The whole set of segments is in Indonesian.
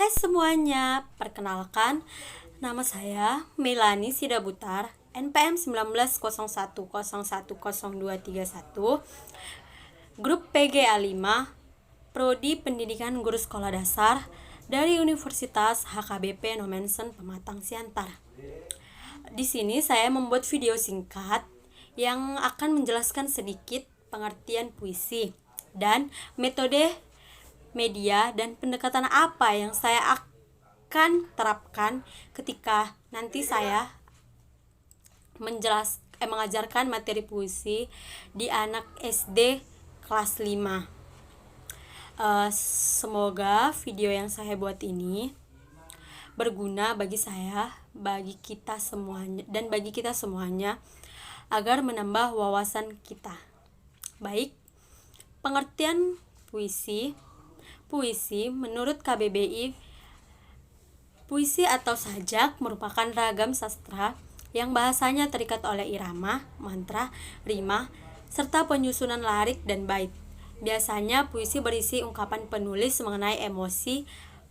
Hai semuanya, perkenalkan nama saya Melani Sidabutar, NPM 1901010231, Grup PGA 5, Prodi Pendidikan Guru Sekolah Dasar dari Universitas HKBP Nomensen Pematang Siantar. Di sini saya membuat video singkat yang akan menjelaskan sedikit pengertian puisi dan metode media dan pendekatan apa yang saya akan terapkan ketika nanti saya mengajarkan materi puisi di anak SD kelas 5. Semoga video yang saya buat ini berguna bagi saya, bagi kita semuanya, dan bagi kita semuanya agar menambah wawasan kita. Baik, pengertian puisi. Puisi menurut KBBI, puisi atau sajak merupakan ragam sastra yang bahasanya terikat oleh irama, mantra, rima, serta penyusunan larik dan bait. Biasanya puisi berisi ungkapan penulis mengenai emosi,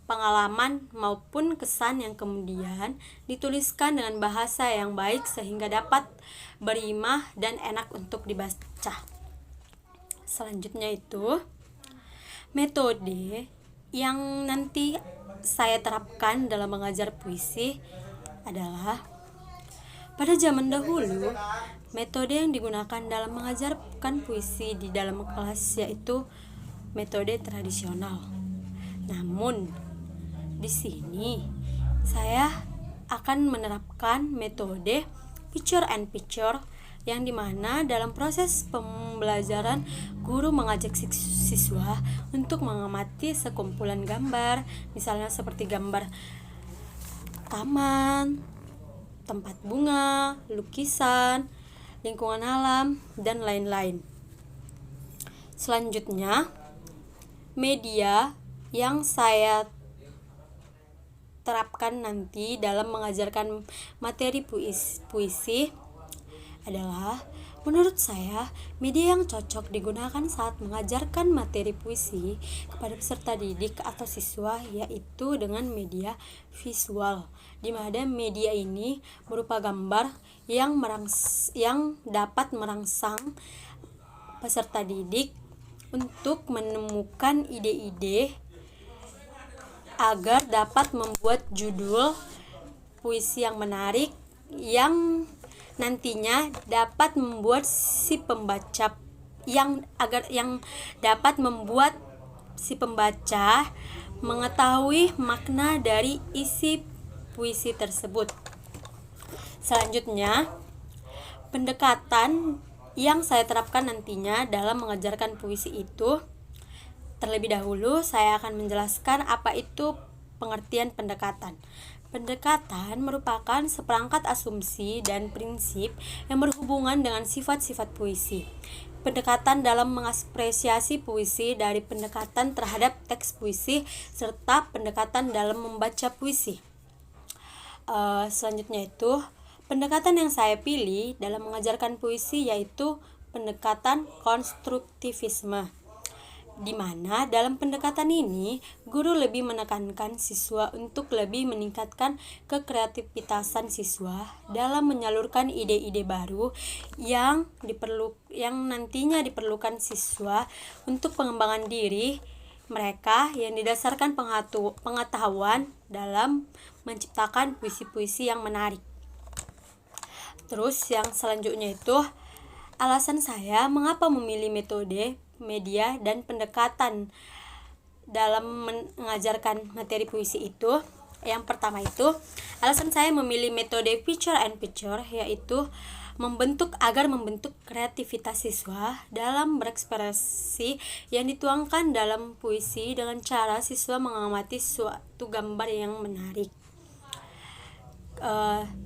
pengalaman maupun kesan yang kemudian dituliskan dengan bahasa yang baik sehingga dapat berimah dan enak untuk dibaca. Selanjutnya itu metode yang nanti saya terapkan dalam mengajar puisi adalah, pada zaman dahulu metode yang digunakan dalam mengajarkan puisi di dalam kelas yaitu metode tradisional. Namun di sini saya akan menerapkan metode picture and picture, yang dimana dalam proses pembelajaran guru mengajak siswa untuk mengamati sekumpulan gambar, misalnya seperti gambar taman, tempat bunga, lukisan, lingkungan alam, dan lain-lain. Selanjutnya, media yang saya terapkan nanti dalam mengajarkan materi puisi adalah, menurut saya, media yang cocok digunakan saat mengajarkan materi puisi kepada peserta didik atau siswa yaitu dengan media visual, di mana media ini berupa gambar yang dapat merangsang peserta didik untuk menemukan ide-ide agar dapat membuat judul puisi yang menarik yang nantinya dapat membuat si pembaca mengetahui makna dari isi puisi tersebut. Selanjutnya, pendekatan yang saya terapkan nantinya dalam mengajarkan puisi itu, terlebih dahulu saya akan menjelaskan apa itu pengertian pendekatan. Pendekatan merupakan seperangkat asumsi dan prinsip yang berhubungan dengan sifat-sifat puisi. Pendekatan dalam mengapresiasi puisi, dari pendekatan terhadap teks puisi, serta pendekatan dalam membaca puisi. Selanjutnya itu, pendekatan yang saya pilih dalam mengajarkan puisi yaitu pendekatan konstruktivisme, di mana dalam pendekatan ini guru lebih menekankan siswa untuk lebih meningkatkan kekreativitasan siswa dalam menyalurkan ide-ide baru yang nantinya diperlukan siswa untuk pengembangan diri mereka yang didasarkan pengetahuan dalam menciptakan puisi-puisi yang menarik. Terus yang selanjutnya itu, alasan saya mengapa memilih metode, media, dan pendekatan dalam mengajarkan materi puisi itu. Yang pertama itu, alasan saya memilih metode picture and picture yaitu agar membentuk kreativitas siswa dalam berekspresi yang dituangkan dalam puisi dengan cara siswa mengamati suatu gambar yang menarik.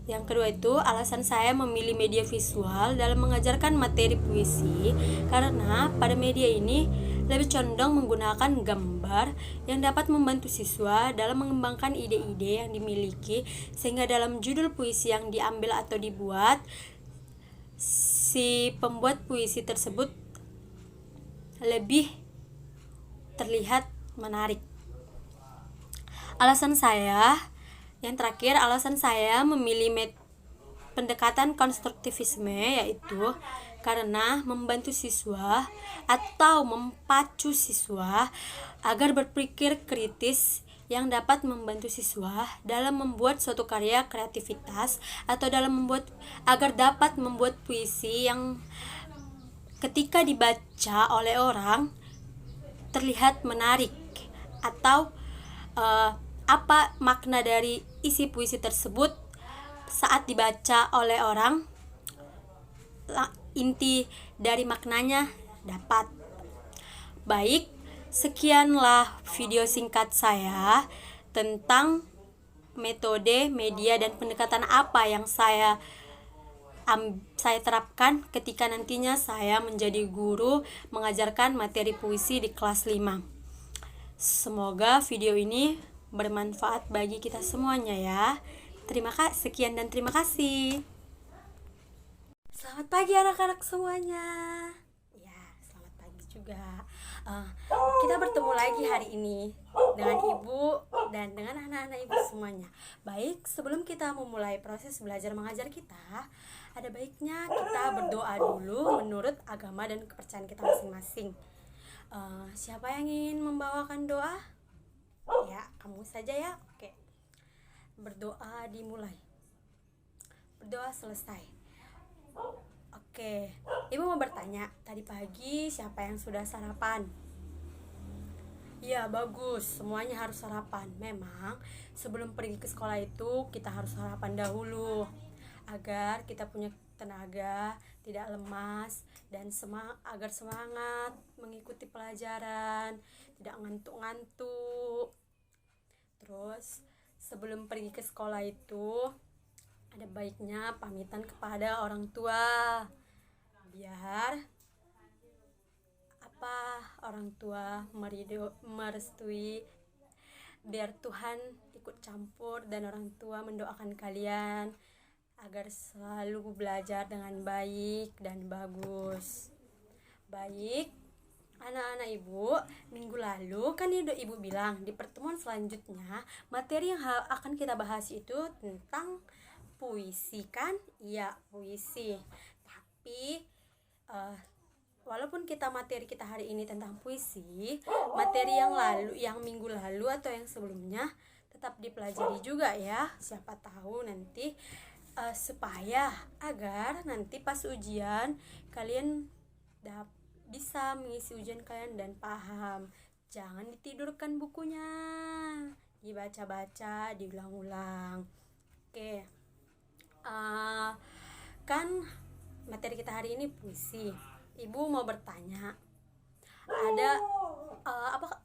Yang kedua itu, alasan saya memilih media visual dalam mengajarkan materi puisi karena pada media ini lebih condong menggunakan gambar yang dapat membantu siswa dalam mengembangkan ide-ide yang dimiliki, sehingga dalam judul puisi yang diambil atau dibuat, si pembuat puisi tersebut lebih terlihat menarik. Alasan saya memilih pendekatan konstruktivisme yaitu karena membantu siswa atau mempacu siswa agar berpikir kritis yang dapat membantu siswa dalam membuat suatu karya kreativitas atau agar dapat membuat puisi yang ketika dibaca oleh orang terlihat menarik, atau apa makna dari isi puisi tersebut saat dibaca oleh orang, inti dari maknanya dapat. Baik, sekianlah video singkat saya tentang metode, media, dan pendekatan apa yang saya terapkan ketika nantinya saya menjadi guru mengajarkan materi puisi di kelas 5. Semoga video ini bermanfaat bagi kita semuanya ya. Sekian dan terima kasih. Selamat pagi anak-anak semuanya. Ya, selamat pagi juga. Kita bertemu lagi hari ini dengan ibu dan dengan anak-anak ibu semuanya. Baik, sebelum kita memulai proses belajar mengajar kita, ada baiknya kita berdoa dulu menurut agama dan kepercayaan kita masing-masing. Siapa yang ingin membawakan doa? Ya, kamu saja ya. Oke. Berdoa dimulai. Berdoa selesai. Oke, ibu mau bertanya, tadi pagi siapa yang sudah sarapan? Iya, bagus, semuanya harus sarapan. Memang sebelum pergi ke sekolah itu kita harus sarapan dahulu agar kita punya tenaga, tidak lemas, dan agar semangat mengikuti pelajaran, tidak ngantuk-ngantuk. Terus sebelum pergi ke sekolah itu ada baiknya pamitan kepada orang tua, biar orang tua merestui, biar Tuhan ikut campur dan orang tua mendoakan kalian agar selalu belajar dengan baik dan bagus. Baik, anak-anak ibu, minggu lalu kan ibu bilang di pertemuan selanjutnya materi yang akan kita bahas itu tentang puisi kan? Iya, puisi. Tapi walaupun materi kita hari ini tentang puisi, materi yang minggu lalu atau yang sebelumnya tetap dipelajari juga ya. Siapa tahu nanti supaya agar nanti pas ujian kalian bisa mengisi ujian kalian dan paham. Jangan ditidurkan bukunya, dibaca-baca, diulang-ulang. Oke. Kan materi kita hari ini puisi. Ibu mau bertanya,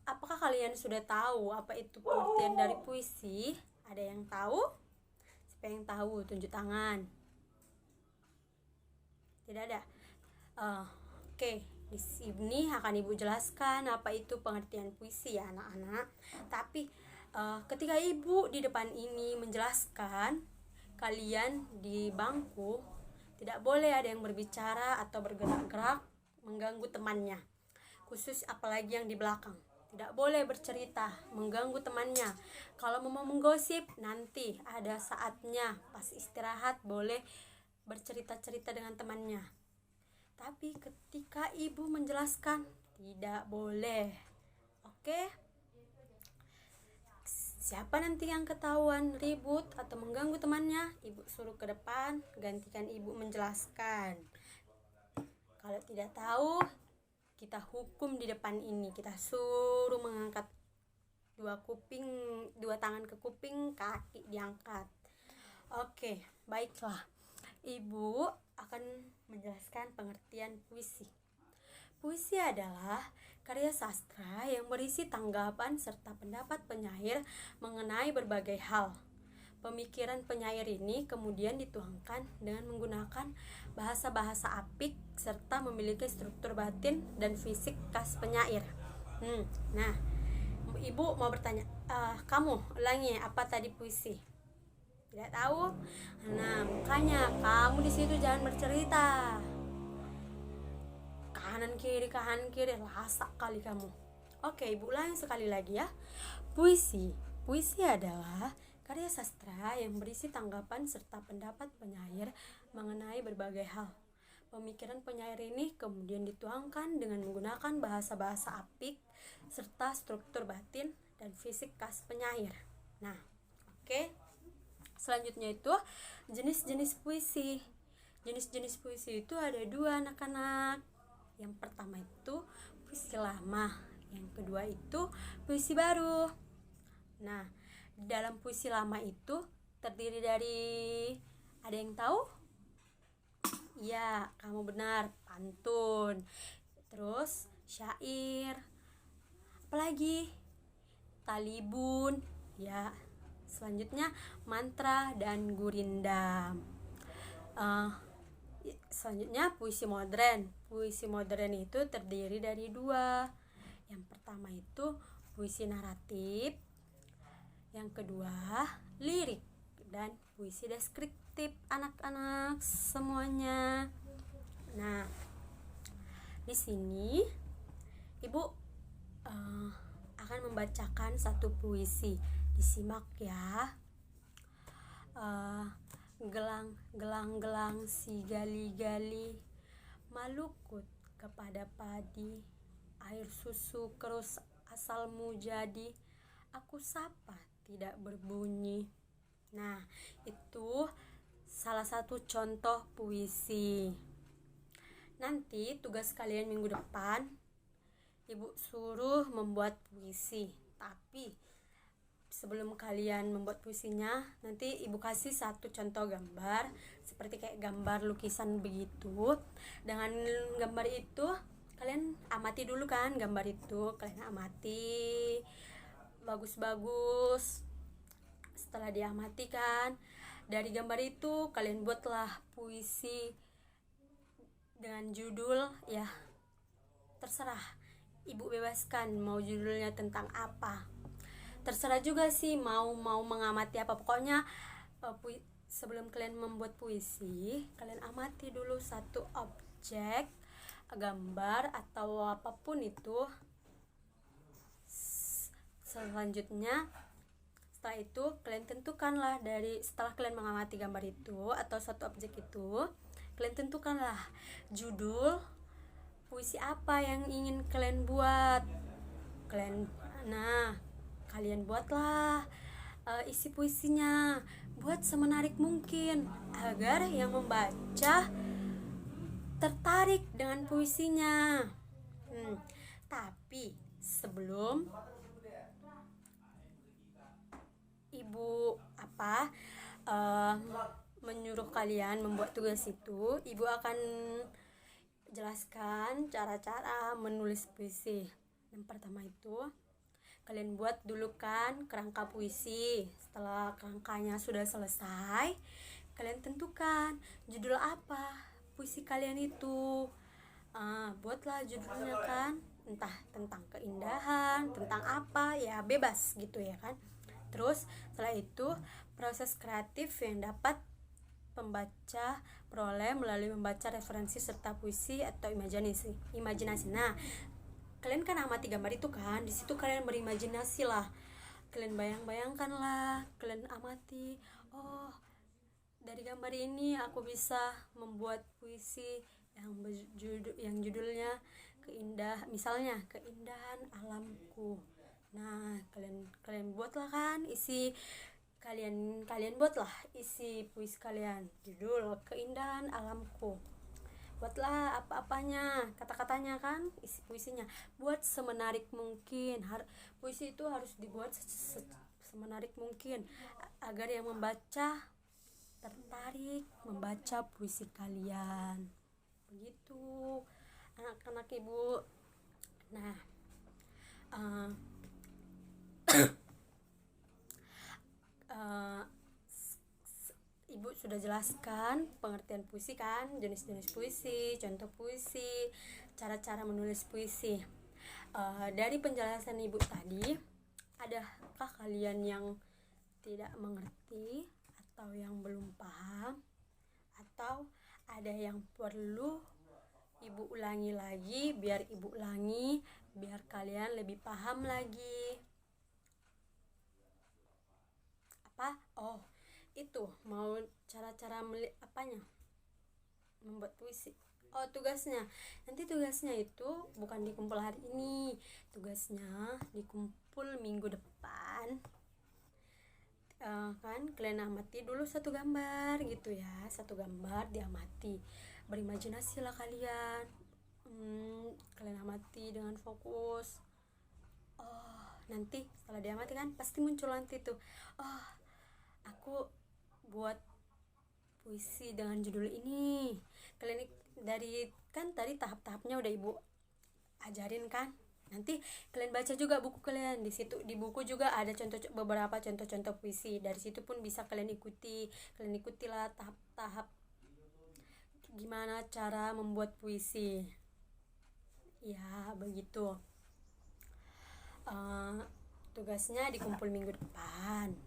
apakah kalian sudah tahu apa itu pengertian dari puisi? Ada yang tahu? Siapa yang tahu? Tunjuk tangan. Tidak ada. Oke, di sini akan ibu jelaskan apa itu pengertian puisi ya anak-anak. Tapi ketika ibu di depan ini menjelaskan, kalian di bangku tidak boleh ada yang berbicara atau bergerak-gerak mengganggu temannya, khusus apalagi yang di belakang. Tidak boleh bercerita mengganggu temannya. Kalau mau menggosip nanti ada saatnya pas istirahat boleh bercerita-cerita dengan temannya. Tapi ketika ibu menjelaskan tidak boleh. Oke? Siapa nanti yang ketahuan ribut atau mengganggu temannya, ibu suruh ke depan, gantikan ibu menjelaskan. Kalau tidak tahu, kita hukum di depan ini. Kita suruh mengangkat dua tangan ke kuping, kaki diangkat. Oke, baiklah. Ibu akan menjelaskan pengertian puisi. Puisi adalah karya sastra yang berisi tanggapan serta pendapat penyair mengenai berbagai hal. Pemikiran penyair ini kemudian dituangkan dengan menggunakan bahasa-bahasa apik serta memiliki struktur batin dan fisik khas penyair. Nah, ibu mau bertanya, kamu ulangi apa tadi puisi? Tidak tahu? Nah, makanya kamu di situ jangan bercerita. Kanan kiri lasak kali kamu. Oke, ibu ulangi sekali lagi ya. Puisi Puisi adalah karya sastra yang berisi tanggapan serta pendapat penyair mengenai berbagai hal. Pemikiran penyair ini kemudian dituangkan dengan menggunakan bahasa-bahasa apik serta struktur batin dan fisik khas penyair. Nah, oke. Selanjutnya itu jenis-jenis puisi. Jenis-jenis puisi itu ada dua, anak-anak. Yang pertama itu puisi lama, yang kedua itu puisi baru. Nah, dalam puisi lama itu terdiri dari, ada yang tahu? Ya, kamu benar, pantun. Terus syair. Apalagi? Talibun. Ya, selanjutnya mantra dan gurindam. Selanjutnya puisi modern. Puisi modern itu terdiri dari dua. Yang pertama itu puisi naratif, yang kedua lirik, dan puisi deskriptif, anak-anak semuanya. Nah, di sini Ibu akan membacakan satu puisi. Disimak ya. Gelang-gelang si gali-gali, malukut kepada padi, air susu kerus asalmu jadi, aku sapa tidak berbunyi. Nah, itu salah satu contoh puisi. Nanti tugas kalian minggu depan Ibu suruh membuat puisi. Tapi sebelum kalian membuat puisinya, nanti Ibu kasih satu contoh gambar seperti kayak gambar lukisan begitu. Dengan gambar itu kalian amati dulu kan, gambar itu kalian amati bagus-bagus. Setelah diamati kan, dari gambar itu kalian buatlah puisi dengan judul, ya terserah, Ibu bebaskan mau judulnya tentang apa. Terserah juga sih mau mengamati apa. Pokoknya sebelum kalian membuat puisi, kalian amati dulu satu objek, gambar atau apapun itu. Selanjutnya setelah itu kalian tentukanlah, setelah kalian mengamati gambar itu atau satu objek itu, kalian tentukanlah judul puisi apa yang ingin kalian buat. Kalian buatlah isi puisinya, buat semenarik mungkin agar yang membaca tertarik dengan puisinya. Tapi sebelum Ibu menyuruh kalian membuat tugas itu, Ibu akan jelaskan cara-cara menulis puisi. Yang pertama itu kalian buat dulu kan kerangka puisi. Setelah kerangkanya sudah selesai, kalian tentukan judul apa puisi kalian itu. Buatlah judulnya kan, entah tentang keindahan, tentang apa, ya bebas gitu ya kan. Terus setelah itu proses kreatif yang dapat pembaca peroleh melalui membaca referensi serta puisi atau imajinasi. Nah, kalian kan amati gambar itu kan, di situ kalian berimajinasi lah, kalian bayangkan lah, kalian amati, oh dari gambar ini aku bisa membuat puisi yang judulnya misalnya keindahan alamku. Nah, kalian buatlah kan kalian buatlah isi puisi kalian, judul keindahan alamku. Buatlah apa-apanya, kata-katanya kan, isi puisinya. Buat semenarik mungkin. Puisi itu harus dibuat semenarik mungkin agar yang membaca tertarik membaca puisi kalian. Begitu anak-anak Ibu. Nah, Ibu sudah jelaskan pengertian puisi kan, jenis-jenis puisi, contoh puisi, cara-cara menulis puisi. Dari penjelasan Ibu tadi, adakah kalian yang tidak mengerti atau yang belum paham, atau ada yang perlu Ibu ulangi lagi? Biar Ibu ulangi, biar kalian lebih paham lagi. apa? Oh, itu mau cara-cara membuat puisi. Oh, tugasnya. Nanti tugasnya itu bukan dikumpul hari ini. Tugasnya dikumpul minggu depan. Kan kalian amati dulu satu gambar gitu ya, satu gambar diamati, berimajinasi lah kalian. Kalian amati dengan fokus. Oh, nanti setelah diamati kan pasti muncul nanti tuh, oh, aku buat puisi dengan judul ini. Kalian dari kan tadi tahap-tahapnya udah ibu ajarin kan. Nanti kalian baca juga buku kalian. Di situ di buku juga ada beberapa contoh-contoh puisi. Dari situ pun bisa kalian ikuti. Kalian ikutilah tahap-tahap gimana cara membuat puisi. Ya, begitu. Tugasnya dikumpul minggu depan.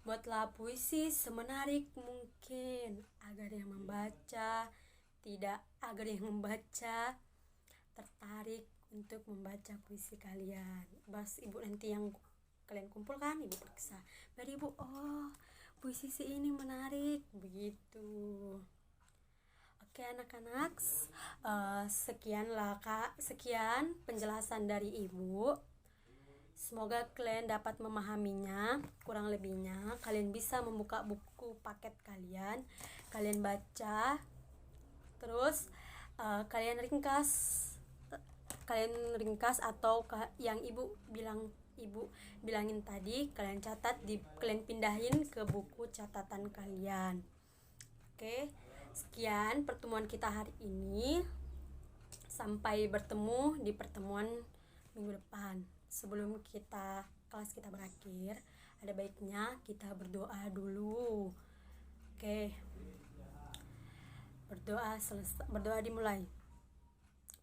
Buatlah puisi semenarik mungkin agar yang membaca tertarik untuk membaca puisi kalian. Bas ibu nanti yang kalian kumpulkan, ibu periksa. Baru ibu, oh, puisi si ini menarik, begitu. Oke anak-anak, sekian penjelasan dari ibu. Semoga kalian dapat memahaminya. Kurang lebihnya kalian bisa membuka buku paket kalian baca, terus kalian ringkas atau yang ibu bilangin tadi kalian catat, kalian pindahin ke buku catatan kalian. Oke, sekian pertemuan kita hari ini. Sampai bertemu di pertemuan minggu depan. Sebelum kelas kita berakhir, ada baiknya kita berdoa dulu. Oke. Berdoa dimulai.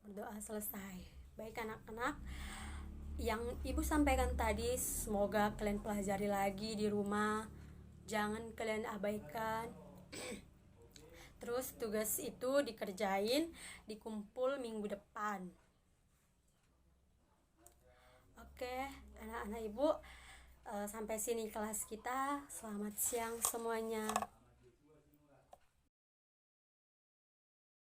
Berdoa selesai. Baik anak-anak, yang ibu sampaikan tadi semoga kalian pelajari lagi di rumah. Jangan kalian abaikan. Terus tugas itu dikerjain, dikumpul minggu depan. Oke, anak-anak ibu, sampai sini kelas kita. Selamat siang semuanya.